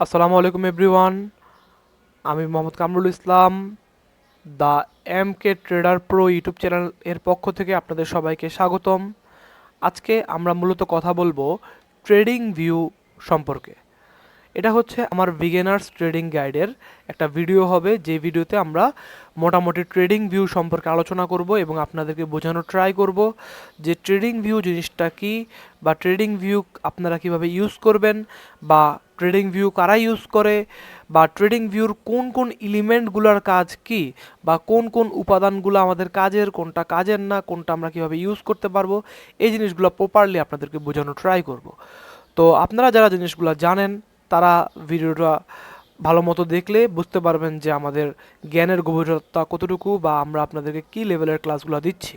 আসসালামু আলাইকুম এভরিওয়ান। আমি Mohammad Kamrul Islam, the M K trader pro YouTube channel এর পক্ষ থেকে আপনাদের সবাইকে স্বাগতম। আজকে আমরা মূলত কথা বলবো ট্রেডিং ভিউ সম্পর্কে। এটা হচ্ছে আমার বিগিনার্স ট্রেডিং গাইডের একটা ভিডিও হবে, যে ভিডিওতে আমরা মোটামুটি ট্রেডিং ভিউ সম্পর্কে আলোচনা করব এবং আপনাদেরকে বোঝানোর ট্রাই করব যে ট্রেডিং ভিউ জিনিসটা কি, বা ট্রেডিং ভিউ আপনারা কিভাবে ইউজ করবেন, বা ট্রেডিং ভিউ কারা ইউজ করে, বা ট্রেডিং ভিউর কোন কোন এলিমেন্টগুলোর কাজ কি, বা কোন কোন উপাদানগুলো আমাদের কাজের, কোনটা কাজের না, কোনটা আমরা কিভাবে ইউজ করতে পারবো, এই জিনিসগুলো প্রপারলি আপনাদেরকে বোঝানোর ট্রাই করব। তো আপনারা যারা জিনিসগুলো জানেন তারা ভিডিওটা ভালো মতো দেখলে বুঝতে পারবেন যে আমাদের জ্ঞানের গভীরতা কতটুকু, বা আমরা আপনাদেরকে কী লেভেলের ক্লাসগুলো দিচ্ছি।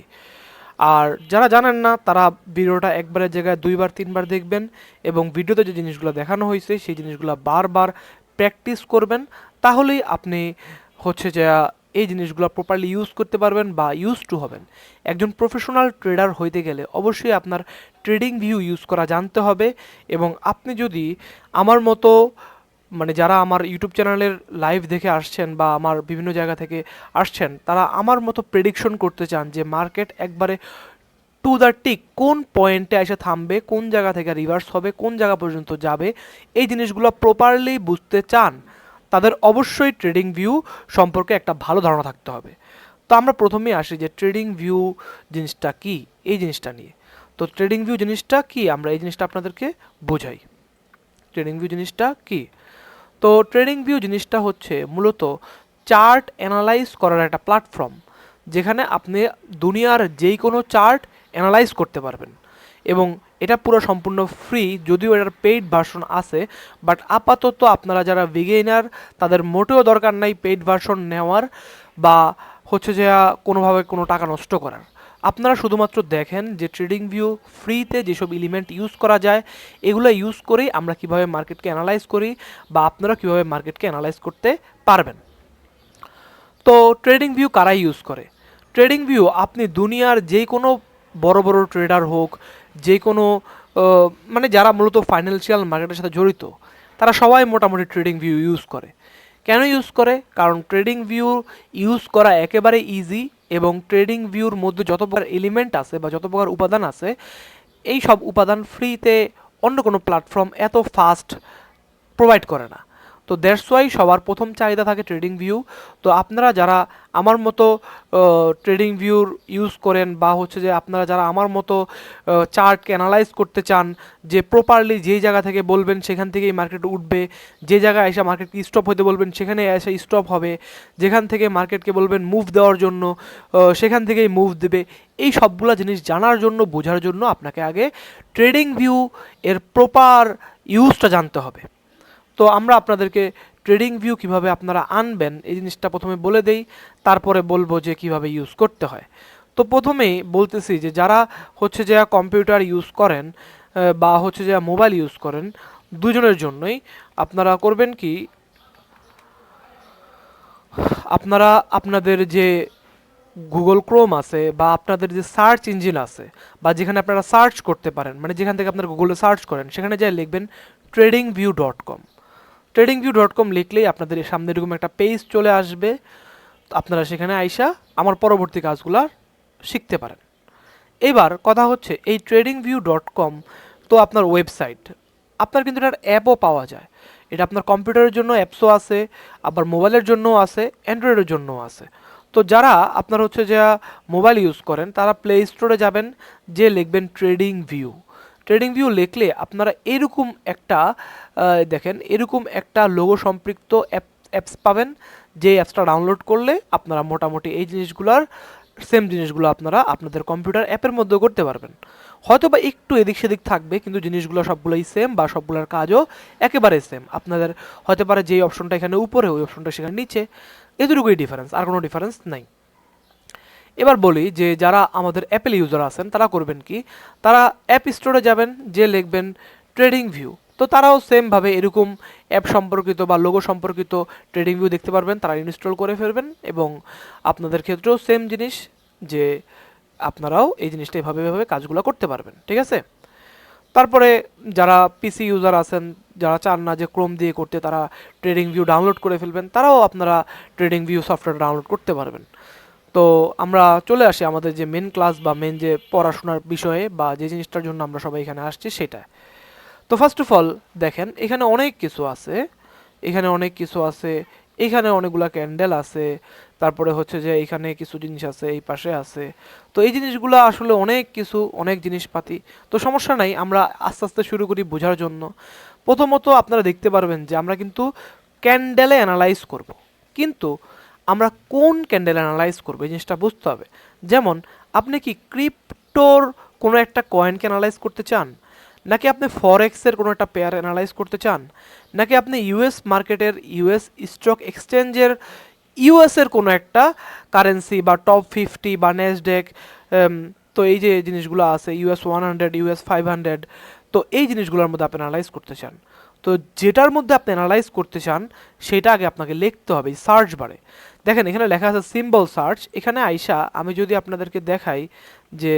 আর যারা জানেন না তারা ভিডিওটা একবারের জায়গায় দুইবার তিনবার দেখবেন, এবং ভিডিওতে যে জিনিসগুলো দেখানো হয়েছে সেই জিনিসগুলো বারবার প্র্যাকটিস করবেন। তাহলেই আপনি হচ্ছে যে এই জিনিসগুলো প্রপারলি ইউজ করতে পারবেন বা ইউজ টু হবেন। একজন প্রফেশনাল ট্রেডার হইতে গেলে অবশ্যই আপনার ট্রেডিং ভিউ ইউজ করা জানতে হবে। এবং আপনি যদি আমার মতো, মানে যারা আমার ইউটিউব চ্যানেলের লাইভ দেখে আসছেন বা আমার বিভিন্ন জায়গা থেকে আসছেন, তারা আমার মতো প্রেডিকশন করতে চান যে মার্কেট একবারে টু দ্য টিক কোন পয়েন্টে এসে থামবে, কোন জায়গা থেকে রিভার্স হবে, কোন জায়গা পর্যন্ত যাবে, এই জিনিসগুলো প্রপারলি বুঝতে চান, তাদের অবশ্যই ট্রেডিং ভিউ সম্পর্কে একটা ভালো ধারণা থাকতে হবে। তো আমরা প্রথমেই আসি যে ট্রেডিং ভিউ জিনিসটা কি, এই জিনিসটা নিয়ে। তো ট্রেডিং ভিউ জিনিসটা কি, আমরা এই জিনিসটা আপনাদেরকে বোঝাই। ট্রেডিং ভিউ জিনিসটা কি? তো ট্রেডিং ভিউ জিনিসটা হচ্ছে মূলত চার্ট অ্যানালাইজ করার একটা প্ল্যাটফর্ম, যেখানে আপনি দুনিয়ার যেই কোনো চার্ট অ্যানালাইজ করতে পারবেন। এবং এটা পুরো সম্পূর্ণ ফ্রি, যদিও এটার পেইড ভার্সন আছে, বাট আপাতত আপনারা যারা বিগিনার তাদের মোটেও দরকার নাই পেইড ভার্সন নেওয়ার, বা হচ্ছে যে কোনোভাবে কোনো টাকা নষ্ট করার। আপনারা শুধুমাত্র দেখেন যে ট্রেডিং ভিউ ফ্রিতে যেসব এলিমেন্ট ইউজ করা যায়, এগুলো ইউজ করেই আমরা কিভাবে মার্কেটকে অ্যানালাইজ করি, বা আপনারা কিভাবে মার্কেটকে অ্যানালাইজ করতে পারবেন। তো ট্রেডিং ভিউ কারা ইউজ করে? ট্রেডিং ভিউ আপনি দুনিয়ার যে কোনো বড় বড় ট্রেডার হোক, যে কোনো মানে যারা মূলত ফাইন্যান্সিয়াল মার্কেটের সাথে জড়িত, তারা সবাই মোটামুটি ট্রেডিং ভিউ ইউজ করে। কেন ইউজ করে? কারণ ট্রেডিং ভিউ ইউজ করা একেবারে ইজি, এবং ট্রেডিং ভিউর মধ্যে যত প্রকার এলিমেন্ট আছে বা যত প্রকার উপাদান আছে, এই সব উপাদান ফ্রিতে অন্য কোনো প্ল্যাটফর্ম এত ফাস্ট প্রোভাইড করে না। তো দ্যাটস ওয়াই সবার প্রথম চাহিদা থাকে ট্রেডিং ভিউ। তো আপনারা যারা আমার মতো ট্রেডিং ভিউর ইউজ করেন, বা হচ্ছে যে আপনারা যারা আমার মতো চার্টকে অ্যানালাইজ করতে চান, যে প্রপারলি যেই জায়গা থেকে বলবেন সেখান থেকেই মার্কেট উঠবে, যে জায়গায় এসে মার্কেটকে স্টপ হতে বলবেন সেখানে এসে স্টপ হবে, যেখান থেকে মার্কেটকে বলবেন মুভ দেওয়ার জন্য সেখান থেকেই মুভ দেবে, এই সবগুলা জিনিস জানার জন্য, বোঝার জন্য আপনাকে আগে ট্রেডিং ভিউ এর প্রপার ইউজটা জানতে হবে। তো আমরা আপনাদেরকে ট্রেডিং ভিউ কিভাবে আপনারা আনবেন এই জিনিসটা প্রথমে বলে দেই, তারপরে বলবো যে কিভাবে ইউজ করতে হয়। তো প্রথমেই বলতেছি যে যারা হচ্ছে যে কম্পিউটার ইউজ করেন বা হচ্ছে যে মোবাইল ইউজ করেন, দুজনের জন্যই আপনারা করবেন কি, আপনারা আপনাদের যে গুগল ক্রোম আছে, বা আপনাদের যে সার্চ ইঞ্জিন আছে, বা যেখানে আপনারা সার্চ করতে পারেন, মানে যেখান থেকে আপনারা গুগলে সার্চ করেন, সেখানে যাই লিখবেন tradingview.com। tradingview.com লিখলেই আপনাদের সামনে এরকম একটা পেজ চলে আসবে। আপনারা সেখানে আইসা আমার পরবর্তী কাজগুলো শিখতে পারেন। এবার কথা হচ্ছে এই tradingview.com তো আপনার ওয়েবসাইট, আপনার কিন্তু এটার অ্যাপও পাওয়া যায়। এটা আপনার কম্পিউটারের জন্য অ্যাপসও আছে, আবার মোবাইলের জন্যও আছে, অ্যান্ড্রয়েডের জন্যও আছে। তো যারা আপনার হচ্ছে যে মোবাইল ইউজ করেন তারা প্লে স্টোরে যাবেন, যে লিখবেন ট্রেডিং ভিউ। ট্রেডিং ভিউ লিখলে আপনারা এরকম একটা দেখেন এরকম একটা লোগো সম্পৃক্ত অ্যাপস পাবেন, যে অ্যাপসটা ডাউনলোড করলে আপনারা মোটামুটি এই জিনিসগুলোর সেম জিনিসগুলো আপনারা আপনাদের কম্পিউটার অ্যাপের মধ্যেও করতে পারবেন। হয়তো বা একটু এদিক সেদিক থাকবে, কিন্তু জিনিসগুলো সবগুলোই সেম, বা সবগুলোর কাজও একেবারে সেম। আপনাদের হতে পারে যেই অপশনটা এখানে উপরে ওই অপশনটা সেখানে নিচে, এতটুকুই ডিফারেন্স, আর কোনো ডিফারেন্স নাই। এবার বলি যে যারা আমাদের অ্যাপেল ইউজার আছেন তারা করবেন কি, তারা অ্যাপ স্টোরে যাবেন, যে লিখবেন ট্রেডিং ভিউ। তো তারাও সেমভাবে এরকম অ্যাপ সম্পর্কিত বা লোগো সম্পর্কিত ট্রেডিং ভিউ দেখতে পারবেন, তারা ইনস্টল করে ফেলবেন, এবং আপনাদের ক্ষেত্রেও সেম জিনিস, যে আপনারাও এই জিনিসটা এভাবে কাজগুলো করতে পারবেন। ঠিক আছে? তারপরে যারা পিসি ইউজার আছেন যারা চান না যে ক্রোম দিয়ে করতে, তারা ট্রেডিং ভিউ ডাউনলোড করে ফেলবেন, তারাও আপনারা ট্রেডিং ভিউ সফটওয়্যার ডাউনলোড করতে পারবেন। তো আমরা চলে আসি আমাদের যে মেন ক্লাস বা মেন যে পড়াশোনার বিষয়ে বা যে জিনিসটার জন্য আমরা সবাই এখানে আসছি সেটা। তো ফার্স্ট অফ অল দেখেন এখানে অনেক কিছু আছে, এখানে অনেক কিছু আছে, এখানে অনেকগুলা ক্যান্ডেল আছে, তারপরে হচ্ছে যে এখানে কিছু জিনিস আছে, এই পাশে আছে। তো এই জিনিসগুলো আসলে অনেক কিছু, অনেক জিনিসপাতি। তো সমস্যা নাই, আমরা আস্তে আস্তে শুরু করি বোঝার জন্য। প্রথমত আপনারা দেখতে পারবেন যে আমরা কিন্তু ক্যান্ডেলে অ্যানালাইজ করব, কিন্তু আমরা কোন ক্যান্ডেল অ্যানালাইজ করবো এই জিনিসটা বুঝতে হবে। যেমন আপনি কি ক্রিপ্টোর কোনো একটা কয়েনকে অ্যানালাইজ করতে চান, নাকি আপনি ফরেক্সের কোনো একটা পেয়ার অ্যানালাইজ করতে চান, নাকি আপনি ইউএস মার্কেটের, ইউএস স্টক এক্সচেঞ্জের, ইউএসের কোনো একটা কারেন্সি বা টপ 50 বা ন্যাসড্যাক, তো এই যে জিনিসগুলো আছে US 100, US 500, তো এই জিনিসগুলোর মধ্যে আপনি অ্যানালাইজ করতে চান। তো যেটার মধ্যে আপনি অ্যানালাইজ করতে চান সেটা আগে আপনাকে লিখতে হবে সার্চ বারে। দেখেন এখানে লেখা আছে সিম্বল সার্চ। এখানে আইসা আমি যদি আপনাদেরকে দেখাই যে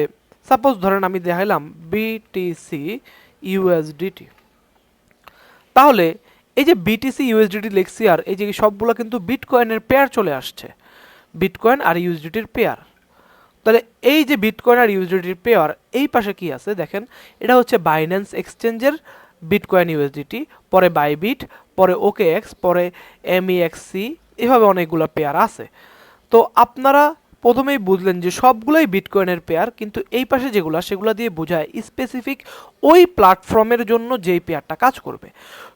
সাপোজ ধরেন আমি দেখাইলাম বিটিসি ইউএসডিটি, তাহলে এই যে বিটিসি ইউএসডিটি লিখছি আর এই যে সবগুলো কিন্তু বিটকয়েনের পেয়ার চলে আসছে, বিটকয়েন আর ইউএসডিটির পেয়ার। তাহলে এই যে বিটকয়েন আর ইউএসডিটির পেয়ার, এই পাশে কি আছে দেখেন, এটা হচ্ছে বাইন্যান্স এক্সচেঞ্জের বিটকয়েন ইউএসডিটি, পরে বাইবিট, পরে ওকেএক্স, পরে এমইএক্সসি, এভাবে অনেকগুলো পেয়ার আছে। তো আপনারা প্রথমেই বুঝলেন যে সবগুলোই বিটকয়েনের পেয়ার, কিন্তু এই পাশে যেগুলো সেগুলো দিয়ে বোঝায় স্পেসিফিক ওই প্ল্যাটফর্মের জন্য যেই পেয়ারটা কাজ করবে।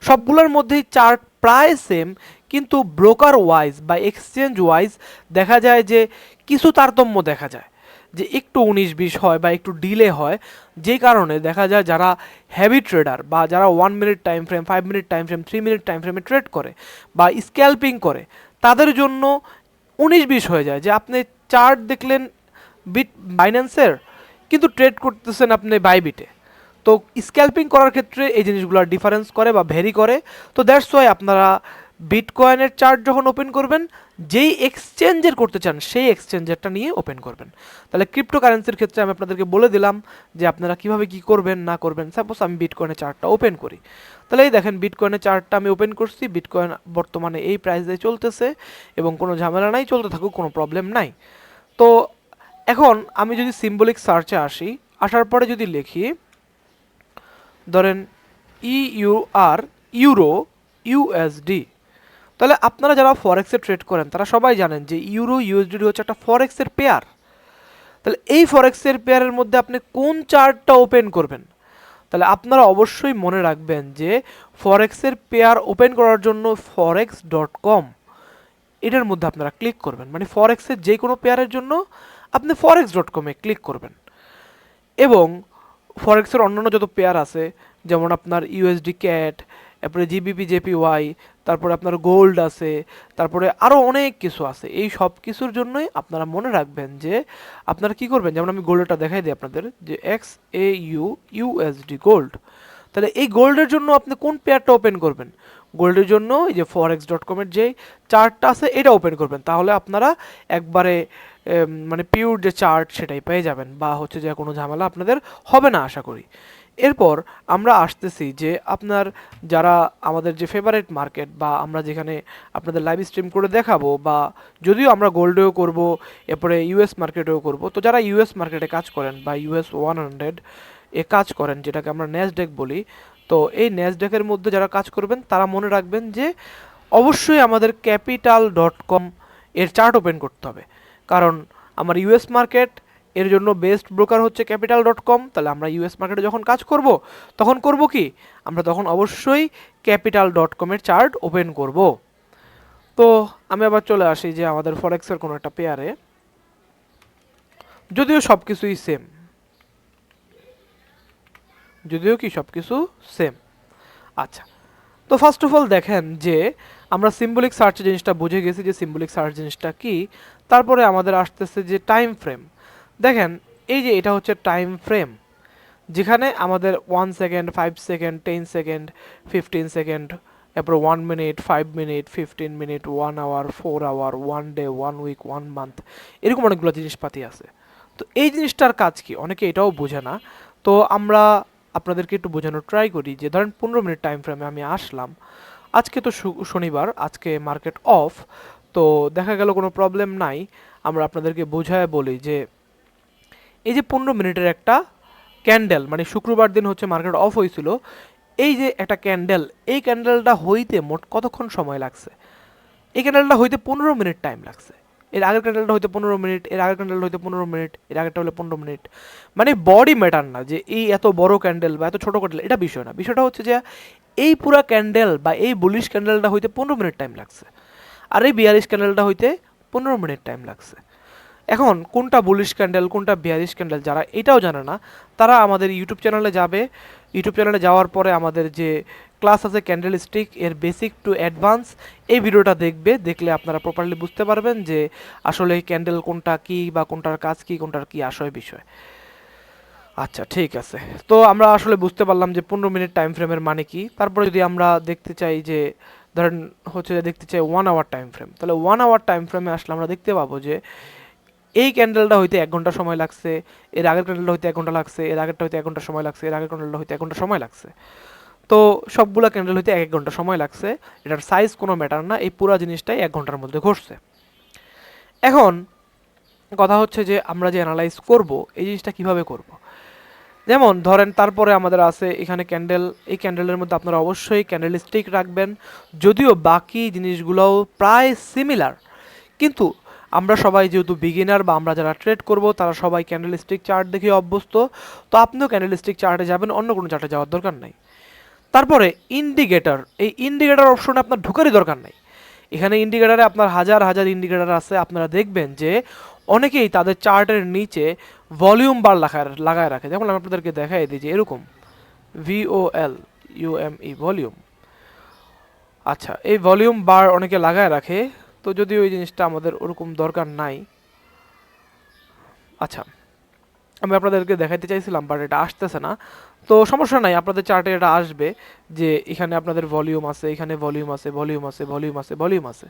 সবগুলোর মধ্যেই চার্ট প্রায় সেম, কিন্তু ব্রোকার ওয়াইজ বা এক্সচেঞ্জ ওয়াইজ দেখা যায় যে কিছু তারতম্য দেখা যায়, যে একটু 19-20 হয় বা একটু ডিলে হয়, যেই কারণে দেখা যায় যারা হেভি ট্রেডার বা যারা 1 minute time frame, 5 minute time frame, 3 minute time ফ্রেমে ট্রেড করে বা স্ক্যাল্পিং করে, তাদের জন্য 19-20 হয়ে যায় যে আপনি চার্ট দেখলেন বাইন্যান্সের, কিন্তু ট্রেড করতেছেন আপনি বাইবিটে। তো স্ক্যাল্পিং করার ক্ষেত্রে এই জিনিসগুলো ডিফারেন্স করে বা ভেরি করে। তো দ্যাটস ওয়াই আপনারা বিটকয়েনের চার্ট যখন ওপেন করবেন, যেই এক্সচেঞ্জের করতে চান সেই এক্সচেঞ্জারটা নিয়ে ওপেন করবেন। তাহলে ক্রিপ্টোকারেন্সির ক্ষেত্রে আমি আপনাদেরকে বলে দিলাম যে আপনারা কিভাবে কি করবেন না করবেন। সাপোজ আমি বিটকয়েনের চার্টটা ওপেন করি, তাহলে এই দেখেন বিটকয়েনের চার্টটা আমি ওপেন করছি, বিটকয়েন বর্তমানে এই প্রাইসে চলতেছে এবং কোনো ঝামেলা নাই, চলতে থাকুক, কোনো প্রবলেম নাই। তো এখন আমি যদি সিম্বলিক সার্চে আসি, আসার পরে যদি লিখি ধরেন ইউআর, ইউরো ইউএসডি, তাহলে আপনারা যারা ফরেক্সে ট্রেড করেন তারা সবাই জানেন যে ইউরো ইউএসডি হচ্ছে একটা ফরেক্সের পেয়ার। তাহলে এই ফরেক্সের পেয়ারের মধ্যে আপনি কোন চার্টটা ওপেন করবেন, তাহলে আপনারা অবশ্যই মনে রাখবেন যে ফরেক্সের পেয়ার ওপেন করার জন্য forex.com এটার মধ্যে আপনারা ক্লিক করবেন, মানে ফরেক্সের যে কোনো পেয়ারের জন্য আপনি forex.com-এ ক্লিক করবেন। এবং ফরেক্সের অন্যান্য যত পেয়ার আছে, যেমন আপনার ইউএসডি ক্যাট, তারপরে জিবিপি জেপিওয়াই, তারপরে আপনার গোল্ড আছে, তারপরে আরও অনেক কিছু আছে। এই সব কিছুর জন্যই আপনারা মনে রাখবেন যে আপনারা কি করবেন, যেমন আমি গোল্ডটা দেখাই দিই আপনাদের, যে XAUUSD গোল্ড। তাহলে এই গোল্ডের জন্য আপনি কোন পেয়ারটা ওপেন করবেন, গোল্ডের জন্য এই যে forex.com-এর যে চার্টটা আছে এটা ওপেন করবেন, তাহলে আপনারা একবারে মানে পিওর যে চার্ট সেটাই পেয়ে যাবেন, বা হচ্ছে যে কোনো ঝামেলা আপনাদের হবে না আশা করি। এরপর আমরা আসতেছি যে আপনার যারা আমাদের যে ফেভারিট মার্কেট বা আমরা যেখানে আপনাদের লাইভ স্ট্রিম করে দেখাবো, বা যদিও আমরা গোল্ডেও করব, এরপরে ইউএস মার্কেটেও করব, তো যারা ইউএস মার্কেটে কাজ করেন বা US 100 এ কাজ করেন, যেটাকে আমরা ন্যাসড্যাক বলি, তো এই ন্যাসড্যাকের মধ্যে যারা কাজ করবেন তারা মনে রাখবেন যে অবশ্যই আমাদের capital.com এর চার্ট ওপেন করতে হবে, কারণ আমার ইউএস মার্কেট এর জন্য বেস্ট ব্রোকার হচ্ছে capital.com। তাহলে আমরা ইউএস মার্কেটে যখন কাজ করব তখন করব কি, আমরা তখন অবশ্যই capital.com এর চার্ট ওপেন করব। তো আমি আবার চলে আসি যে আমাদের ফরেক্সের কোনো একটা পেয়ারে, যদিও সব কিছুই সেম, যদিও কি সব কিছু সেম। আচ্ছা, তো ফার্স্ট অফ অল দেখেন যে আমরা সিম্বলিক সার্চ জিনিসটা বুঝে গেছি যে সিম্বলিক সার্চ জিনিসটা কি। তারপরে আমাদের আসতেছে যে টাইম ফ্রেম। দেখেন এই যে এটা হচ্ছে টাইম ফ্রেম, যেখানে আমাদের 1 সেকেন্ড, 5 সেকেন্ড, 10 সেকেন্ড, 15 সেকেন্ড, এরপর 1 মিনিট, 5 মিনিট, 15 মিনিট, 1 hour, 4 hour, 1 day, 1 week, 1 month, এরকম অনেকগুলো জিনিসপাতি আছে। তো এই জিনিসটার কাজ কি অনেকে এটাও বোঝে না। তো আমরা আপনাদেরকে একটু বোঝানোর ট্রাই করি যে ধরেন 15 মিনিট টাইম ফ্রেমে আমি আসলাম। আজকে তো শনিবার, আজকে মার্কেট অফ, তো দেখা গেল কোনো প্রবলেম নাই। আমরা আপনাদেরকে বোঝায় বলি যে এই যে 15 মিনিটের একটা ক্যান্ডেল, মানে শুক্রবার দিন হচ্ছে মার্কেট অফ হয়েছিল, এই যে একটা ক্যান্ডেল, এই ক্যান্ডেলটা হইতে মোট কতক্ষণ সময় লাগছে? এই ক্যান্ডেলটা হইতে 15 মিনিট টাইম লাগছে। এর আগের ক্যান্ডেলটা হইতে 15 মিনিট, এর আগের ক্যান্ডেলটা হইতে 15 মিনিট, এর আগেরটা হলে 15 মিনিট। মানে বডি ম্যাটার না যে এই এত বড় ক্যান্ডেল বা এত ছোট ক্যান্ডেল, এটা বিষয় না। বিষয়টা হচ্ছে যে এই পুরা ক্যান্ডেল বা এই বুলিশ ক্যান্ডেলটা হইতে 15 মিনিট টাইম লাগছে, আর এই বিয়ারিশ ক্যান্ডেলটা হইতে 15 মিনিট টাইম লাগছে। এখন কোনটা বুলিশ ক্যান্ডেল কোনটা বিয়ারিশ ক্যান্ডেল যারা এটাও জানে না, তারা আমাদের ইউটিউব চ্যানেলে যাবে। ইউটিউব চ্যানেলে যাওয়ার পরে আমাদের যে ক্লাস আছে ক্যান্ডেল স্টিক এর বেসিক টু অ্যাডভান্স, এই ভিডিওটা দেখবে। দেখলে আপনারা প্রপারলি বুঝতে পারবেন যে আসলে ক্যান্ডেল কোনটা কি বা কোনটার কাজ কি, কোনটার কি আসয় বিষয়। আচ্ছা, ঠিক আছে। তো আমরা আসলে বুঝতে পারলাম যে 15 মিনিট টাইম ফ্রেমের মানে কি। তারপরে যদি আমরা দেখতে চাই যে ধরেন হচ্ছে যে দেখতে চাই 1 আওয়ার টাইম ফ্রেম, তাহলে 1 আওয়ার টাইম ফ্রেমে আসলে আমরা দেখতে পাবো যে এই ক্যান্ডেলটা হইতে 1 ঘন্টা সময় লাগছে, এর আগের ক্যান্ডেলটা হইতে 1 ঘন্টা লাগছে, এর আগেরটা হইতে 1 ঘন্টা সময় লাগছে, এর আগের ক্যান্ডেলটা হইতে 1 ঘন্টা সময় লাগছে। তো সবগুলা ক্যান্ডেল হইতে 1 ঘন্টা সময় লাগছে। এটার সাইজ কোনো ম্যাটার না, এই পুরো জিনিসটাই 1 ঘন্টার মধ্যে ঘটছে। এখন কথা হচ্ছে যে আমরা যে অ্যানালাইজ করব এই জিনিসটা কিভাবে করব। যেমন ধরেন তারপরে আমাদের আছে এখানে ক্যান্ডেল, এই ক্যান্ডেলের মধ্যে আপনারা অবশ্যই ক্যান্ডেল স্টিক রাখবেন। যদিও বাকি জিনিসগুলোও প্রায় সিমিলার, কিন্তু আমরা সবাই যেহেতু বিগিনার বা আমরা যারা ট্রেড করব তারা সবাই ক্যান্ডেল স্টিক চার্ট দেখে অভ্যস্ত। তো আপনিও ক্যান্ডেল স্টিক চার্টে যাবেন, অন্য কোনো চার্টে যাওয়ার দরকার নাই। তারপরে ইন্ডিকেটর, এই ইন্ডিকেটর অপশনে আপনার ঢোকারই দরকার নাই। এখানে ইন্ডিকেটারে আপনার হাজার হাজার ইন্ডিকেটর আছে। আপনারা দেখবেন যে অনেকেই তাদের চার্টের নিচে ভলিউম বার লাগায় রাখে। যেমন আমি আপনাদেরকে দেখাই দিই যে এরকম VOLUME ভলিউম। আচ্ছা, এই ভলিউম বার অনেকে লাগায় রাখে, তো যদিও ওই জিনিসটা আমাদের ওরকম দরকার নাই। আচ্ছা, আমি আপনাদেরকে দেখাইতে চাইছিলাম বাট এটা আসতেছে না, তো সমস্যা নাই, আপনাদের চার্টে এটা আসবে যে এখানে আপনাদের ভলিউম আছে, এখানে ভলিউম আছে, ভলিউম আছে, ভলিউম আছে, ভলিউম আছে।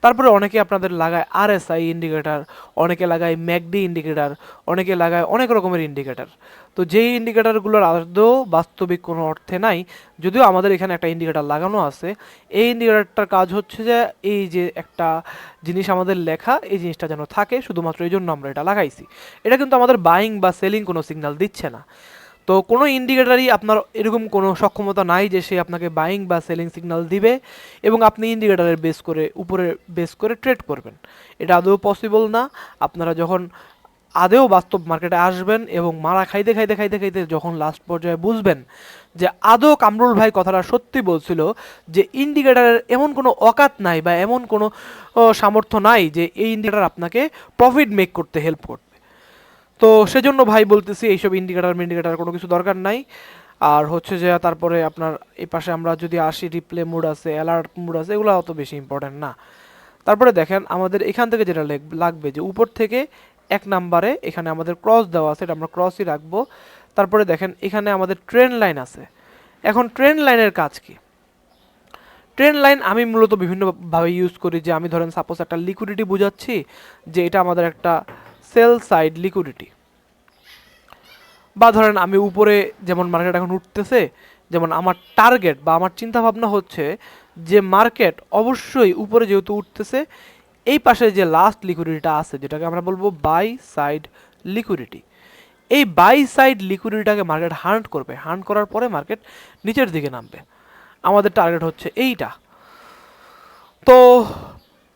তারপরে অনেকে আপনাদের লাগায় RSI ইন্ডিকেটার, অনেকে লাগায় ম্যাকডি ইন্ডিকেটার, অনেকে লাগায় অনেক রকমের ইন্ডিকেটার। তো যেই ইন্ডিকেটারগুলোর আদৌ বাস্তবিক কোনো অর্থে নাই, যদিও আমাদের এখানে একটা ইন্ডিকেটার লাগানো আছে। এই ইন্ডিকেটারটার কাজ হচ্ছে যে এই যে একটা জিনিস আমাদের লেখা, এই জিনিসটা যেন থাকে, শুধুমাত্র এই জন্য আমরা এটা লাগাইছি। এটা কিন্তু আমাদের বাইং বা সেলিং কোনো সিগন্যাল দিচ্ছে না। তো কোনো ইন্ডিকেটারই আপনার এরকম কোনো সক্ষমতা নাই যে সে আপনাকে বাইং বা সেলিং সিগন্যাল দিবে এবং আপনি ইন্ডিকেটারের বেস করে উপরে বেস করে ট্রেড করবেন। এটা আদৌ পসিবল না। আপনারা যখন আদেও বাস্তব মার্কেটে আসবেন এবং মারা খাইতে খাইতে খাইতে খাইতে যখন লাস্ট পর্যায়ে বুঝবেন যে আদৌ কামরুল ভাই কথাটা সত্যি বলছিল, যে ইন্ডিকেটারের এমন কোনো অকাত নাই বা এমন কোনো সামর্থ্য নাই যে এই ইন্ডিকেটার আপনাকে প্রফিট মেক করতে হেল্প করবে। তো সেজন্য ভাই বলতেছি এইসব ইন্ডিকেটার কোনো কিছু দরকার নাই। আর হচ্ছে যে তারপরে আপনার এই পাশে আমরা যদি আসি, রিপ্লে মুড আছে, অ্যালার্ট মুড আছে, এগুলো অত বেশি ইম্পর্টেন্ট না। তারপরে দেখেন আমাদের এখান থেকে যেটা লাগবে যে উপর থেকে 1 নাম্বারে এখানে আমাদের ক্রস দেওয়া আছে, এটা আমরা ক্রসই রাখবো। তারপরে দেখেন এখানে আমাদের ট্রেন্ড লাইন আছে। এখন ট্রেন্ড লাইনের কাজ কি? ট্রেন্ড লাইন আমি মূলত বিভিন্নভাবে ইউজ করি। যে আমি ধরেন সাপোজ একটা লিকুইডিটি বুঝাচ্ছি যে এটা আমাদের একটা সেল সাইড লিকুইডিটি, বা ধরেন আমি উপরে যেমন মার্কেট এখন উঠতেছে, যেমন আমার টার্গেট বা আমার চিন্তা ভাবনা হচ্ছে যে মার্কেট অবশ্যই উপরে যেহেতু উঠতেছে, এই পাশে যে লাস্ট লিকুইডিটিটা আছে যেটাকে আমরা বলবো বাই সাইড লিকুইডিটি, এই বাই সাইড লিকুইডিটিটাকে মার্কেট হান্ট করবে। হান্ট করার পরে মার্কেট নিচের দিকে নামবে। আমাদের টার্গেট হচ্ছে এইটা। তো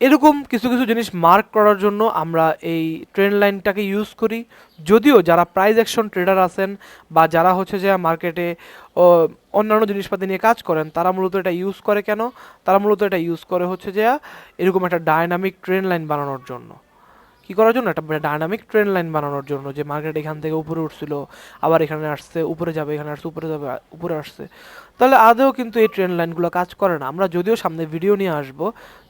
এরকম কিছু কিছু জিনিস মার্ক করার জন্য আমরা এই ট্রেন্ড লাইনটাকে ইউজ করি। যদিও যারা প্রাইস অ্যাকশন ট্রেডার আছেন বা যারা হচ্ছে যে মার্কেটে অন্যান্য জিনিসপাতি নিয়ে কাজ করেন, তারা মূলত এটা ইউজ করে কেন? তারা মূলত এটা ইউজ করে হচ্ছে যে এরকম একটা ডায়নামিক ট্রেন্ড লাইন বানানোর জন্য। কি করার জন্য? একটা ডায়নামিক ট্রেন্ড লাইন বানানোর জন্য, যে মার্কেট এখান থেকে উপরে উঠছিল, আবার এখানে আসছে, উপরে যাবে, এখানে আসছে, উপরে যাবে, উপরে আসছে। তাহলে আদৌ কিন্তু এই ট্রেন্ড লাইনগুলো কাজ করে না। আমরা যদিও সামনে ভিডিও নিয়ে আসব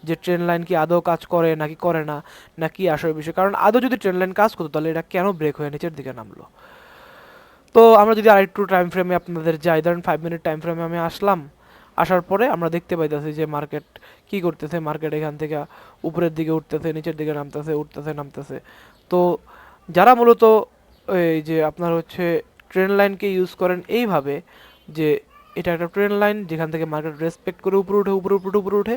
যে ট্রেন্ড লাইন কি আদৌ কাজ করে নাকি করে না, নাকি আসলে বিষয়। কারণ আদৌ যদি ট্রেন্ড লাইন কাজ করতো তাহলে এটা কেন ব্রেক হয়ে নিচের দিকে নামলো? তো আমরা যদি আরেকটু টাইম ফ্রেমে আপনাদের যাই, ধরেন 5 মিনিট টাইম ফ্রেমে আমি আসলাম। আসার পরে আমরা দেখতে পাইতেছি যে মার্কেট কি করতেছে। মার্কেট এখান থেকে উপরের দিকে উঠতেছে, নিচের দিকে নামতেছে, উঠতেছে, নামতেছে। তো যারা মূলত এই যে আপনার হচ্ছে ট্রেন্ড লাইনকে ইউজ করেন এইভাবে যে এটা একটা ট্রেন্ড লাইন যেখান থেকে মার্কেট রেসপেক্ট করে উপরে উঠে উপরে উপরে উপরে উঠে,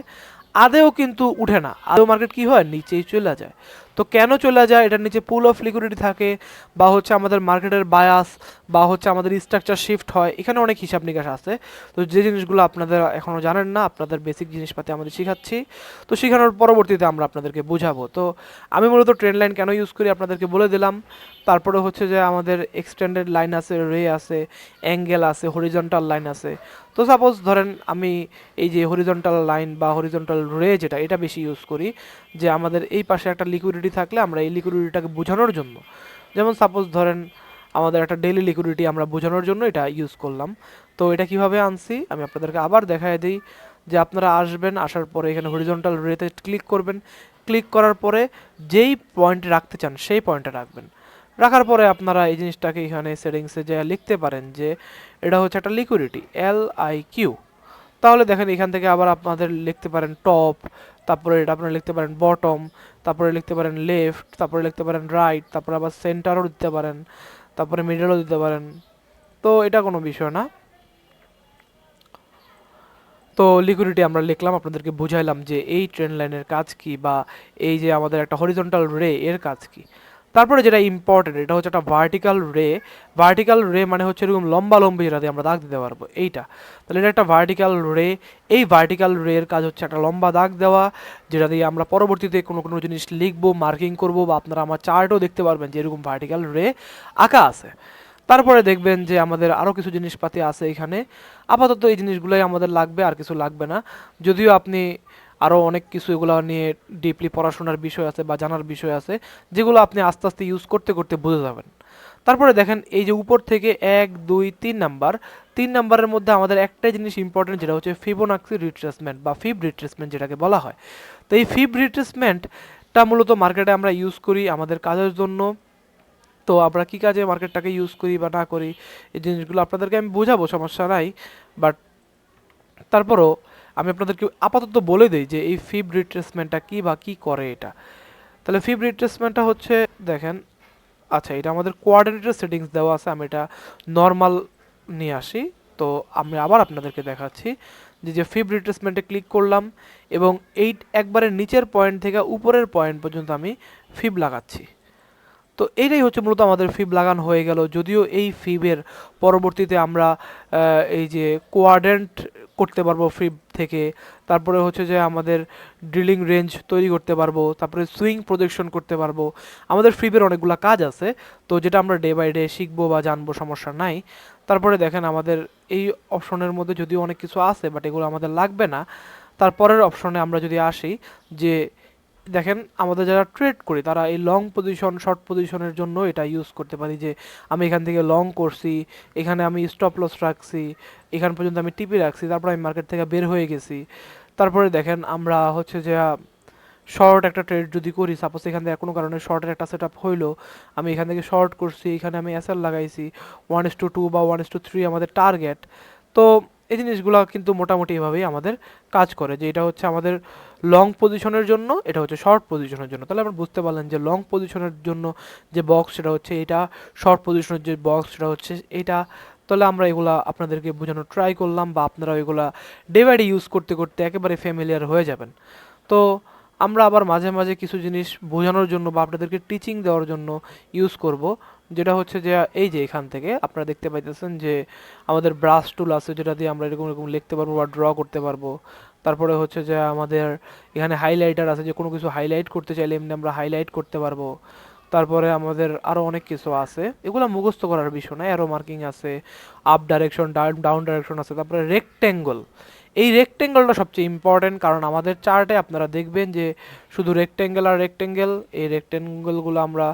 আদেও কিন্তু উঠে না, আদেও মার্কেট কি হয়, নিচেই চলে যায়। তো কেন চলে যায়? এটার নিচে পুল অফ লিকুইডিটি থাকে, বা হচ্ছে আমাদের মার্কেটের বায়াস, বা হচ্ছে আমাদের স্ট্রাকচার শিফট হয়, এখানে অনেক হিসাব নিকাশ আছে। তো যে জিনিসগুলো আপনাদের এখনও জানেন না, আপনাদের বেসিক জিনিসপাতি আমাদের শেখাচ্ছি, তো শেখানোর পরবর্তীতে আমরা আপনাদেরকে বোঝাবো। তো আমি মূলত ট্রেন্ড লাইন কেন ইউজ করি আপনাদেরকে বলে দিলাম। তারপরে হচ্ছে যে আমাদের এক্সটেন্ডেড লাইন আছে, রে আছে, অ্যাঙ্গেল আছে, হরিজন্টাল লাইন আছে। তো সাপোজ ধরেন আমি এই যে হরিজন্টাল লাইন বা হরিজন্টাল রে যেটা, এটা বেশি ইউজ করি, যে আমাদের এই পাশে একটা লিকুইডিটি থাকলে আমরা এই লিকুইডিটিটাকে বোঝানোর জন্য, যেমন সাপোজ ধরেন আমাদের একটা ডেইলি লিকুইডিটি আমরা বোঝানোর জন্য এটা ইউজ করলাম। তো এটা কিভাবে আনছি আমি আপনাদেরকে আবার দেখায় দিই, যে আপনারা আসবেন, আসার পরে এখানে হরিজন্টাল রেতে ক্লিক করবেন, ক্লিক করার পরে যেই পয়েন্ট রাখতে চান সেই পয়েন্টে রাখবেন। রাখার পরে আপনারা এই জিনিসটাকে এখানে সেটিংসে যা লিখতে পারেন যে এটা হচ্ছে একটা লিকুইডিটি LIQ। তাহলে দেখেন এখান থেকে আবার আপনাদের লিখতে পারেন টপ, তারপরে এটা আপনারা লিখতে পারেন বটম, তারপরে লিখতে পারেন লেফট, তারপরে লিখতে পারেন রাইট, তারপরে আবার সেন্টারও দিতে পারেন, তারপরে মিডলও দিতে পারেন। তো এটা কোনো বিষয় না। তো লিকুইডিটি আমরা লিখলাম, আপনাদেরকে বুঝাইলাম যে এই ট্রেন্ড লাইনের কাজ কি, বা এই যে আমাদের একটা হরিজন্টাল রে এর কাজ কি। তারপরে যেটা ইম্পর্টেন্ট, এটা হচ্ছে একটা ভার্টিক্যাল রে। ভার্টিক্যাল রে মানে হচ্ছে এরকম লম্বা লম্বি, যেটা দিয়ে আমরা দাগ দিতে পারবো এইটা। তাহলে এটা একটা ভার্টিক্যাল রে। এই ভার্টিক্যাল রে এর কাজ হচ্ছে একটা লম্বা দাগ দেওয়া, যেটা দিয়ে আমরা পরবর্তীতে কোনো কোনো জিনিস লিখবো, মার্কিং করবো, বা আপনারা আমার চার্টও দেখতে পারবেন যে এরকম ভার্টিক্যাল রে আঁকা আছে। তারপরে দেখবেন যে আমাদের আরও কিছু জিনিসপাতি আছে এখানে। আপাতত এই জিনিসগুলোই আমাদের লাগবে, আর কিছু লাগবে না। যদিও আপনি আরও অনেক কিছু এগুলো নিয়ে ডিপলি পড়াশোনার বিষয় আছে বা জানার বিষয় আছে, যেগুলো আপনি আস্তে আস্তে ইউজ করতে করতে বুঝে যাবেন। তারপরে দেখেন এই যে উপর থেকে 1 2 3 নাম্বার, 3 নাম্বারের মধ্যে আমাদের একটাই জিনিস ইম্পর্টেন্ট, যেটা হচ্ছে ফিবোনাক্সি রিট্রেসমেন্ট বা ফিব রিট্রেসমেন্ট যেটাকে বলা হয়। তো এই ফিব রিট্রেসমেন্টটা মূলত মার্কেটে আমরা ইউজ করি আমাদের কাজের জন্য। তো আমরা কী কাজে মার্কেটটাকে ইউজ করি বা না করি, এই জিনিসগুলো আপনাদেরকে আমি বোঝাবো, সমস্যা নাই। বাট তারপরও আমি আপনাদেরকে আপাতত বলে দিই যে এই ফিব রিট্রেসমেন্টটা কী বা কী করে এটা। তাহলে ফিব রিট্রেসমেন্টটা হচ্ছে, দেখেন, আচ্ছা এটা আমাদের কোঅর্ডিনেটর সেটিংস দেওয়া আছে, আমি এটা নর্মাল নিয়ে আসি। তো আমি আবার আপনাদেরকে দেখাচ্ছি যে ফিব রিট্রেসমেন্টে ক্লিক করলাম, এবং এই একবারে নিচের পয়েন্ট থেকে উপরের পয়েন্ট পর্যন্ত আমি ফিব লাগাচ্ছি। তো এইটাই হচ্ছে মূলত আমাদের ফিব লাগানো হয়ে গেল। যদিও এই ফিবের পরবর্তীতে আমরা এই যে কোয়াড্রেন্ট করতে পারবো ফিব থেকে, তারপরে হচ্ছে যে আমাদের ড্রিলিং রেঞ্জ তৈরি করতে পারবো, তারপরে সুইং প্রজেকশন করতে পারবো। আমাদের ফিবের অনেকগুলো কাজ আছে, তো যেটা আমরা ডে বাই ডে শিখবো বা জানবো, সমস্যা নাই। তারপরে দেখেন আমাদের এই অপশনের মধ্যে যদিও অনেক কিছু আছে, বাট এগুলো আমাদের লাগবে না। তারপরের অপশনে আমরা যদি আসি, যে দেখেন আমাদের যারা ট্রেড করি তারা এই লং পজিশন, শর্ট পজিশনের জন্য এটা ইউজ করতে পারি, যে আমি এখান থেকে লং করছি, এখানে আমি স্টপ লস রাখছি, এখান পর্যন্ত আমি টিপে রাখছি, তারপর আমি মার্কেট থেকে বের হয়ে গেছি। তারপরে দেখেন আমরা হচ্ছে যে শর্ট একটা ট্রেড যদি করি, সাপোজ এখান থেকে কোনো কারণে শর্টের একটা সেট আপ হইলো, আমি এখান থেকে শর্ট করছি, এখানে আমি এসএল লাগাইছি 1:2 বা 1:3 আমাদের টার্গেট। তো এই জিনিসগুলো কিন্তু মোটামুটি এভাবেই আমাদের কাজ করে, যে এটা হচ্ছে আমাদের লং পজিশনের জন্য, এটা হচ্ছে শর্ট পজিশনের জন্য। তাহলে আপনারা বুঝতে পারলেন যে লং পজিশনের জন্য যে বক্স সেটা হচ্ছে এটা, শর্ট পজিশনের যে বক্স সেটা হচ্ছে এটা। তাহলে আমরা এগুলা আপনাদেরকে বোঝানোর ট্রাই করলাম, বা আপনারা এগুলা ডে বাই ডে ইউজ করতে করতে একেবারে ফ্যামিলিয়ার হয়ে যাবেন। তো আমরা আবার মাঝে মাঝে কিছু জিনিস বোঝানোর জন্য বা আপনাদেরকে টিচিং দেওয়ার জন্য ইউজ করব, যেটা হচ্ছে যে এই যে এখান থেকে আপনারা দেখতে পাইতেছেন যে আমাদের ব্রাশ টুল আছে, যেটা দিয়ে আমরা এরকম এরকম লিখতে পারবো বা ড্র করতে পারবো। তারপরে হচ্ছে যে আমাদের এখানে হাইলাইটার আছে, যে কোনো কিছু হাইলাইট করতে চাইলে এমনি আমরা হাইলাইট করতে পারবো। তারপরে আমাদের আরও অনেক কিছু আছে, এগুলো মুখস্থ করার বিষয় না। অ্যারো মার্কিং আছে, আপ ডাইরেকশন, ডাউন ডাইরেকশন আছে, তারপরে রেক্ট্যাঙ্গল। এই রেক্ট্যাঙ্গেলটা সবচেয়ে ইম্পর্টেন্ট, কারণ আমাদের চার্টে আপনারা দেখবেন যে শুধু রেক্ট্যাঙ্গেল আর রেক্ট্যাঙ্গেল, এই রেক্ট্যাঙ্গেলগুলো আমরা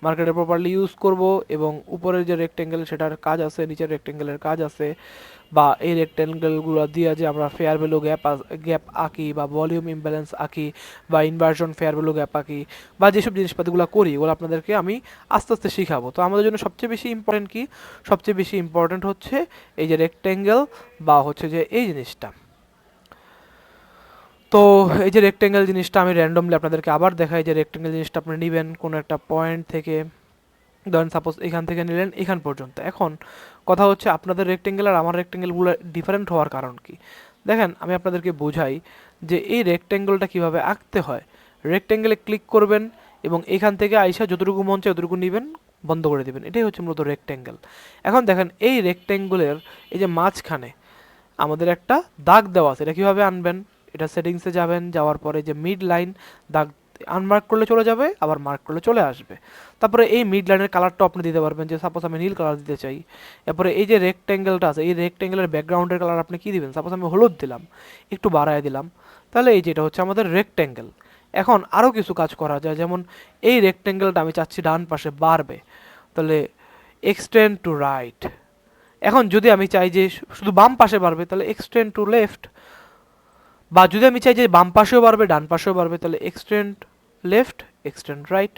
মার্কেটে প্রপারলি ইউজ করব, এবং উপরের যে রেক্ট্যাঙ্গেল সেটার কাজ আছে, নিচের রেক্ট্যাঙ্গেলের কাজ আছে, বা এই রেক্ট্যাঙ্গেলগুলো দিয়ে যে আমরা ফেয়ার ভ্যালু গ্যাপ আঁকি, বা ভলিউম ইমব্যালেন্স আঁকি, বা ইনভার্সন ফেয়ার ভ্যালু গ্যাপ আঁকি, বা যেসব জিনিসপাতিগুলো করি এগুলো আপনাদেরকে আমি আস্তে আস্তে শিখাবো। তো আমাদের জন্য সবচেয়ে বেশি ইম্পর্টেন্ট কি? সবচেয়ে বেশি ইম্পর্টেন্ট হচ্ছে এই যে রেক্ট্যাঙ্গেল, বা হচ্ছে যে এই জিনিসটা। তো এই যে রেক্ট্যাঙ্গেল জিনিসটা আমি র্যান্ডমলি আপনাদেরকে আবার দেখাই, যে রেক্ট্যাঙ্গেল জিনিসটা আপনি নেবেন কোনো একটা পয়েন্ট থেকে, ধরেন সাপোজ এখান থেকে নিলেন এখান পর্যন্ত। এখন কথা হচ্ছে আপনাদের রেক্টেঙ্গেল আর আমার রেক্টেঙ্গেলগুলো ডিফারেন্ট হওয়ার কারণ কি? দেখেন আমি আপনাদেরকে বোঝাই যে এই রেক্টেঙ্গেলটা কিভাবে আঁকতে হয়। রেক্টেঙ্গেলে ক্লিক করবেন এবং এখান থেকে আইসা যতটুকু মন চায় ততটুকু নেবেন, বন্ধ করে দিবেন। এটাই হচ্ছে মূলত রেক্টেঙ্গেল। এখন দেখেন এই রেক্টেঙ্গেলের এই যে মাঝখানে আমাদের একটা দাগ দেওয়া আছে, এটা কীভাবে আনবেন? এটা সেটিংসে যাবেন, যাওয়ার পরে যে মিড লাইন দাগ আনমার্ক করলে চলে যাবে, আবার মার্ক করলে চলে আসবে। তারপরে এই মিড লাইনের কালারটা আপনি দিতে পারবেন, যে সাপোজ আমি নীল কালার দিতে চাই। এরপরে এই যে রেক্টেঙ্গেলটা আছে, এই রেক্টেঙ্গেলের ব্যাকগ্রাউন্ডের কালার আপনি কী দিবেন? সাপোজ আমি হলুদ দিলাম, একটু বাড়ায় দিলাম, তাহলে এই যেটা হচ্ছে আমাদের রেক্টেঙ্গেল। এখন আরও কিছু কাজ করা যায়, যেমন এই রেক্টেঙ্গেলটা আমি চাচ্ছি ডান পাশে বাড়বে, তাহলে এক্সটেন্ড টু রাইট। এখন যদি আমি চাই যে শুধু বাম পাশে বাড়বে, তাহলে এক্সটেন্ড টু লেফট। বা যদি আমি চাই যে বাম পাশেও বাড়বে ডান পাশেও বাড়বে, তাহলে এক্সটেন্ড লেফট, এক্সটেন্ড রাইট,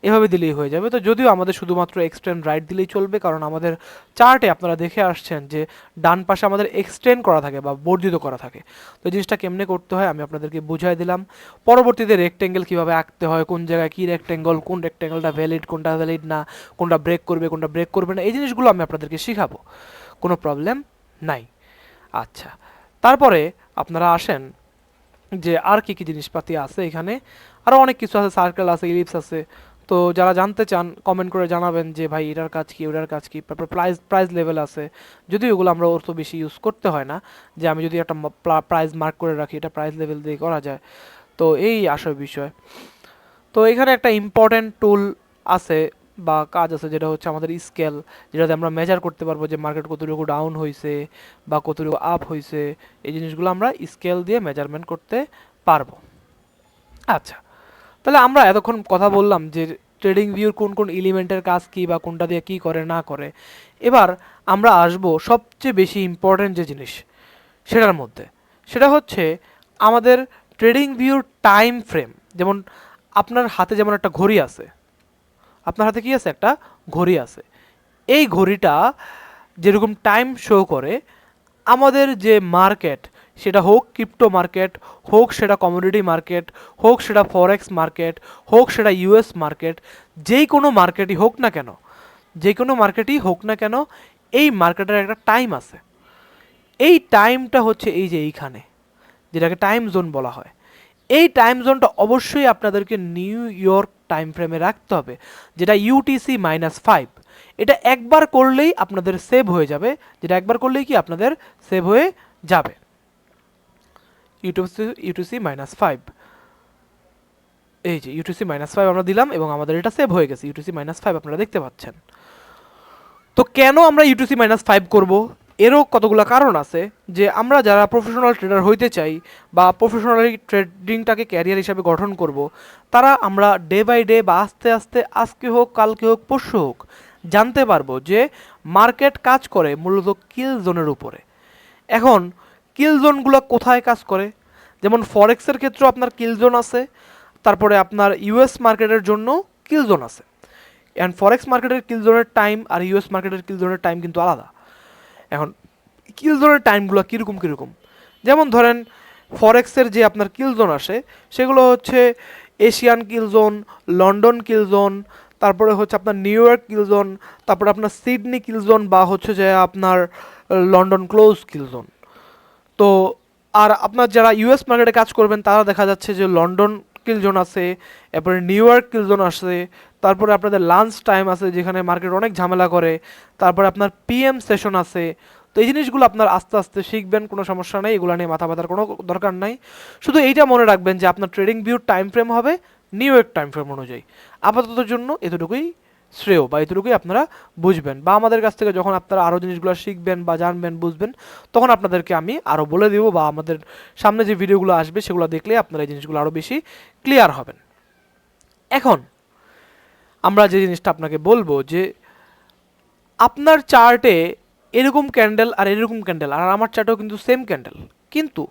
এভাবে দিলেই হয়ে যাবে। তো যদিও আমাদের শুধুমাত্র এক্সটেন্ড রাইট দিলেই চলবে, কারণ আমাদের চার্টে আপনারা দেখে আসছেন যে ডান পাশে আমাদের এক্সটেন্ড করা থাকে বা বর্ধিত করা থাকে। তো এই জিনিসটা কেমনে করতে হয় আমি আপনাদেরকে বুঝাই দিলাম। পরবর্তীতে রেক্টেঙ্গেল কীভাবে আঁকতে হয়, কোন জায়গায় কী রেক্টেঙ্গল, কোন রেক্টেঙ্গেলটা ভ্যালিড, কোনটা ভ্যালিড না, কোনটা ব্রেক করবে, কোনটা ব্রেক করবে না, এই জিনিসগুলো আমি আপনাদেরকে শেখাবো, কোনো প্রবলেম নাই। আচ্ছা, তারপরে আপনারা আসেন যে আর কি কি জিনিসপাতি আছে এখানে। আরও অনেক কিছু আছে, সার্কেল আছে, ইলিপস আছে। তো যারা জানতে চান কমেন্ট করে জানাবেন যে ভাই এটার কাজ কি, ওটার কাজ কি। তারপর প্রাইস লেভেল আছে, যদিও ওগুলো আমরা অত বেশি ইউজ করতে হয় না। যে আমি যদি একটা প্রাইস মার্ক করে রাখি, এটা প্রাইস লেভেল দিয়ে করা যায়। তো এই আসল বিষয়। তো এখানে একটা ইম্পর্টেন্ট টুল আছে বা কাজ আছে, যেটা হচ্ছে আমাদের স্কেল, যেটাতে আমরা মেজার করতে পারবো যে মার্কেট কতটুকু ডাউন হয়েছে বা কতটুকু আপ হয়েছে। এই জিনিসগুলো আমরা স্কেল দিয়ে মেজারমেন্ট করতে পারবো। আচ্ছা, তাহলে আমরা এতক্ষণ কথা বললাম যে ট্রেডিং ভিউর কোন কোন এলিমেন্টের কাজ কি বা কোনটা দিয়ে কি করে না করে। এবার আমরা আসব সবচেয়ে বেশি ইম্পর্টেন্ট যে জিনিস সেটার মধ্যে, সেটা হচ্ছে আমাদের ট্রেডিং ভিউর টাইম ফ্রেম। যেমন আপনার হাতে যেমন একটা ঘড়ি আছে, আপনার হাতে কি আছে? একটা ঘড়ি আছে। এই ঘড়িটা যেরকম টাইম শো করে, আমাদের যে মার্কেট, সেটা হোক ক্রিপ্টো মার্কেট, হোক সেটা কমোডিটি মার্কেট, হোক সেটা ফরেক্স মার্কেট, হোক সেটা ইউএস মার্কেট, যেই কোনো মার্কেটই হোক না কেন, যে কোনো মার্কেটই হোক না কেন, এই মার্কেটের একটা টাইম আছে। এই টাইমটা হচ্ছে এই যে এইখানে, যেটাকে টাইম জোন বলা হয়। এই টাইম জোনটা অবশ্যই আপনাদেরকে নিউ ইয়র্ক টাইম ফ্রেমে রাখতে হবে, যেটা UTC-5। এটা একবার করলেই আপনাদের সেভ হয়ে যাবে, যেটা একবার করলেই কি আপনাদের সেভ হয়ে যাবে। UTC-5, এই যে UTC-5 আমরা দিলাম এবং আমাদের এটা সেভ হয়ে গেছে। UTC-5 আপনারা দেখতে পাচ্ছেন। তো কেন আমরা UTC-5 করব? এরও কতগুলো কারণ আছে। যে আমরা যারা প্রফেশনাল ট্রেডার হইতে চাই বা প্রফেশনালি ট্রেডিংটাকে ক্যারিয়ার হিসাবে গঠন করব, তারা আমরা ডে বাই ডে বা আস্তে আস্তে, আজকে হোক কালকে হোক পরশু হোক, জানতে পারবো যে মার্কেট কাজ করে মূলত কিল জোনের উপরে। এখন কিল জোনগুলো কোথায় কাজ করে? যেমন ফরেক্সের ক্ষেত্রেও আপনার কিল জোন আছে, তারপরে আপনার ইউএস মার্কেটের জন্য কিল জোন আছে। অ্যান্ড ফরেক্স মার্কেটের কিল জোনের টাইম আর ইউএস মার্কেটের কিল জোনের টাইম কিন্তু আলাদা। এখন কিল জোনের টাইমগুলো কীরকম কীরকম, যেমন ধরেন ফরেক্সের যে আপনার কিল জোন আসে, সেগুলো হচ্ছে এশিয়ান কিল জোন, লন্ডন কিল জোন, তারপরে হচ্ছে আপনার নিউ ইয়র্ক কিল জোন, তারপরে আপনার সিডনি কিল জোন বা হচ্ছে যে আপনার লন্ডন ক্লোজ কিল জোন। তো আর আপনার যারা ইউএস মার্কেটে কাজ করবেন, তারা দেখা যাচ্ছে যে লন্ডন কিল জোন আছে, এরপরে নিউ ইয়র্ক কিল জোন আসে, তারপরে আপনাদের লাঞ্চ টাইম আছে যেখানে মার্কেট অনেক ঝামেলা করে, তারপরে আপনার PM সেশন আছে। তো এই জিনিসগুলো আপনার আস্তে আস্তে শিখবেন, কোনো সমস্যা নেই, এগুলো নিয়ে মাথা ব্যথার কোনো দরকার নাই। শুধু এইটা মনে রাখবেন যে আপনার ট্রেডিং ভিউর টাইম ফ্রেম হবে নিউ ইয়র্ক টাইম ফ্রেম অনুযায়ী। আপাতত জন্য এতটুকুই শ্রেয় বা এতটুকুই আপনারা বুঝবেন, বা আমাদের কাছ থেকে যখন আপনারা আরও জিনিসগুলো শিখবেন বা জানবেন, বুঝবেন, তখন আপনাদেরকে আমি আরও বলে দেবো, বা আমাদের সামনে যে ভিডিওগুলো আসবে সেগুলো দেখলে আপনারা এই জিনিসগুলো আরও বেশি ক্লিয়ার হবেন। এখন আমরা যে জিনিসটা আপনাকে বলবো যে আপনার চার্টে এরকম ক্যান্ডেল আর এরকম ক্যান্ডেল, আর আমার চার্টেও কিন্তু সেম ক্যান্ডেল, কিন্তু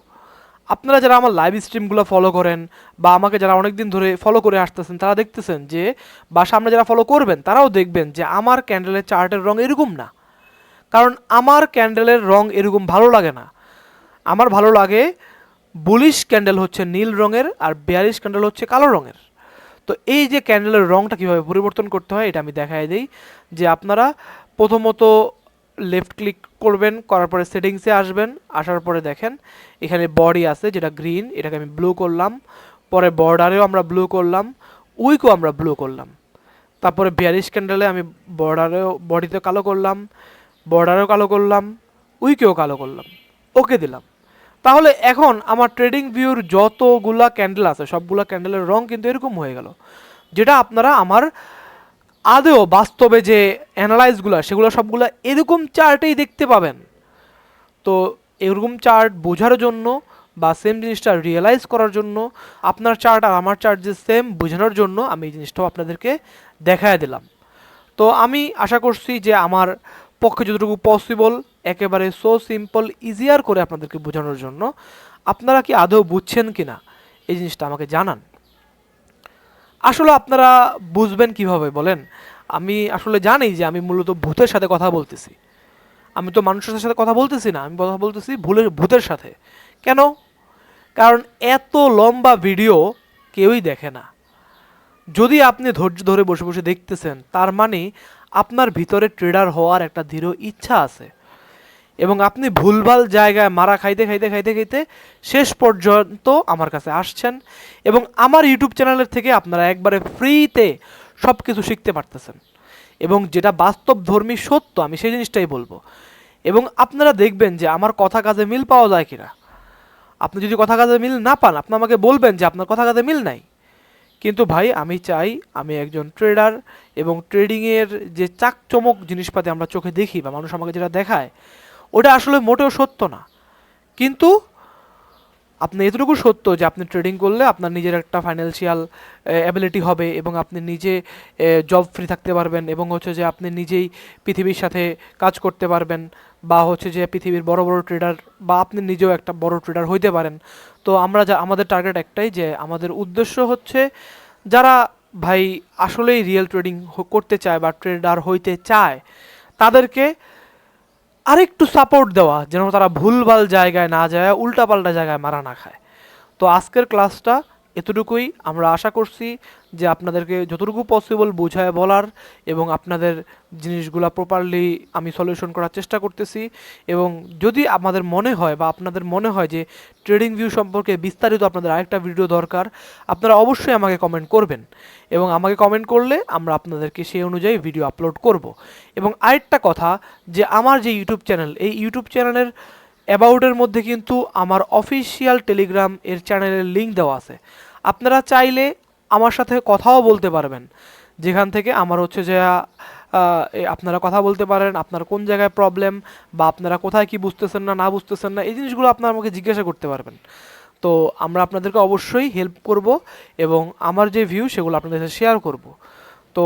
আপনারা যারা আমার লাইভ স্ট্রিমগুলো ফলো করেন বা আমাকে যারা অনেক দিন ধরে ফলো করে আসতেছেন, তারা দেখতেছেন যে, বা সামনে যারা ফলো করবেন তারাও দেখবেন যে আমার ক্যান্ডেলের চার্টের রং এরকম না। কারণ আমার ক্যান্ডেলের রং এরকম ভালো লাগে না। আমার ভালো লাগে বুলিশ ক্যান্ডেল হচ্ছে নীল রঙের আর বেয়ারিশ ক্যান্ডেল হচ্ছে কালো রঙের। তো তো এই যে ক্যান্ডেলের রঙটা কীভাবে পরিবর্তন করতে হয় এটা আমি দেখাই দিই। যে আপনারা প্রথমত লেফট ক্লিক করবেন, করার পরে সেটিংসে আসবেন, আসার পরে দেখেন এখানে বডি আছে যেটা গ্রিন, এটাকে আমি ব্লু করলাম। পরে বর্ডারেও আমরা ব্লু করলাম, উইকও আমরা ব্লু করলাম। তারপরে বিয়ারিশ ক্যান্ডেলে আমি বডিতে কালো করলাম, বর্ডারেও কালো করলাম, উইকেও কালো করলাম, ওকে দিলাম। তাহলে এখন আমার ট্রেডিং ভিউর যতগুলা ক্যান্ডেল আছে সবগুলা ক্যান্ডেলের রং কিন্তু এরকম হয়ে গেল, যেটা আপনারা আমার আদেও বাস্তবে যে অ্যানালাইজগুলো সেগুলো সবগুলো এরকম চার্টেই দেখতে পাবেন। তো এরকম চার্ট বোঝার জন্য বা সেম জিনিসটা রিয়েলাইজ করার জন্য, আপনার চার্ট আর আমার চার্ট যে সেম বোঝানোর জন্য আমি এই জিনিসটাও আপনাদেরকে দেখায় দিলাম। তো আমি আশা করছি যে আমার পক্ষে যতটুকু পসিবল একেবারে সো সিম্পল ইজিয়ার করে আপনাদেরকে বোঝানোর জন্য। আপনারা কি আদৌ বুঝছেন কি না এই জিনিসটা আমাকে জানান। আসলে আপনারা বুঝবেন কিভাবে বলেন? আমি আসলে জানি যে আমি মূলত ভূতের সাথে কথা বলতেছি। আমি তো মানুষের সাথে কথা বলতেছি না, আমি কথা বলতেছি ভূতের সাথে। কেন? কারণ এত লম্বা ভিডিও কেউই দেখে না। যদি আপনি ধৈর্য ধরে বসে বসে দেখতেছেন তার মানে আপনার ভিতরে ট্রেডার হওয়ার একটা দৃঢ় ইচ্ছা আছে, এবং আপনি ভুলভাল জায়গায় মারা খাইতে খাইতে খাইতে খাইতে শেষ পর্যন্ত আমার কাছে আসছেন, এবং আমার ইউটিউব চ্যানেলের থেকে আপনারা একবারে ফ্রিতে সব কিছু শিখতে পারতেছেন। এবং যেটা বাস্তবধর্মী সত্য আমি সেই জিনিসটাই বলবো। এবং আপনারা দেখবেন যে আমার কথা কাজে মিল পাওয়া যায় কিনা। আপনি যদি কথা কাজে মিল না পান আপনি আমাকে বলবেন যে আপনার কথা কাজে মিল নাই। কিন্তু ভাই আমি চাই আমি একজন ট্রেডার, এবং ট্রেডিংয়ের যে চাকচমক জিনিসপাতি আমরা চোখে দেখি বা মানুষ আমাকে যেটা দেখায় ওটা আসলে মোটেও সত্য না। কিন্তু আপনি এতটুকু সত্য যে আপনি ট্রেডিং করলে আপনার নিজের একটা ফাইন্যান্সিয়াল অ্যাবিলিটি হবে, এবং আপনি নিজে জব ফ্রি থাকতে পারবেন, এবং হচ্ছে যে আপনি নিজেই পৃথিবীর সাথে কাজ করতে পারবেন, বা হচ্ছে যে পৃথিবীর বড় বড় ট্রেডার বা আপনি নিজেও একটা বড় ট্রেডার হইতে পারেন। তো আমরা আমাদের টার্গেট একটাই, যে আমাদের উদ্দেশ্য হচ্ছে যারা ভাই আসলেই রিয়েল ট্রেডিং করতে চায় বা ট্রেডার হইতে চায় তাদেরকে আরেকটু সাপোর্ট দেওয়া, যেন তারা ভুলভাল জায়গায় না যায়, উল্টাপাল্টা জায়গায় মারা না খায়। তো আজকের ক্লাসটা এতটুকুই। আমরা আশা করছি যে আপনাদেরকে যতটুকু পসিবল বোঝায় বলার, এবং আপনাদের জিনিসগুলা প্রপারলি আমি সলিউশন করার চেষ্টা করতেছি। এবং যদি আমাদের মনে হয় বা আপনাদের মনে হয় যে ট্রেডিং ভিউ সম্পর্কে বিস্তারিত আপনাদের আরেকটা ভিডিও দরকার, আপনারা অবশ্যই আমাকে কমেন্ট করবেন, এবং আমাকে কমেন্ট করলে আমরা আপনাদেরকে সেই অনুযায়ী ভিডিও আপলোড করব। এবং আরেকটা কথা, যে আমার যে ইউটিউব চ্যানেল, এই ইউটিউব চ্যানেলের অ্যাবাউটের মধ্যে কিন্তু আমার অফিসিয়াল টেলিগ্রাম এর চ্যানেলের লিঙ্ক দেওয়া আছে। আপনারা চাইলে আমার সাথে কথাও বলতে পারবেন, যেখান থেকে আমার হচ্ছে যে আপনারা কথা বলতে পারেন, আপনার কোন জায়গায় প্রবলেম বা আপনারা কোথায় কি বুঝতেছেন না বুঝতেছেন না এই জিনিসগুলো আপনারা আমাকে জিজ্ঞাসা করতে পারবেন। তো আমরা আপনাদেরকে অবশ্যই হেল্প করব, এবং আমার যে ভিউ সেগুলো আপনাদের সাথে শেয়ার করব। তো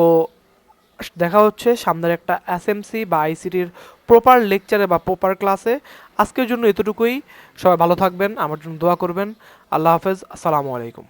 দেখা হচ্ছে সামনের একটা এসএমসি বা আইসিটির প্রপার লেকচারে বা প্রপার ক্লাসে। আজকের জন্য এতটুকুই। সবাই ভালো থাকবেন, আমার জন্য দোয়া করবেন। আল্লাহ হাফেজ, আসসালামু আলাইকুম।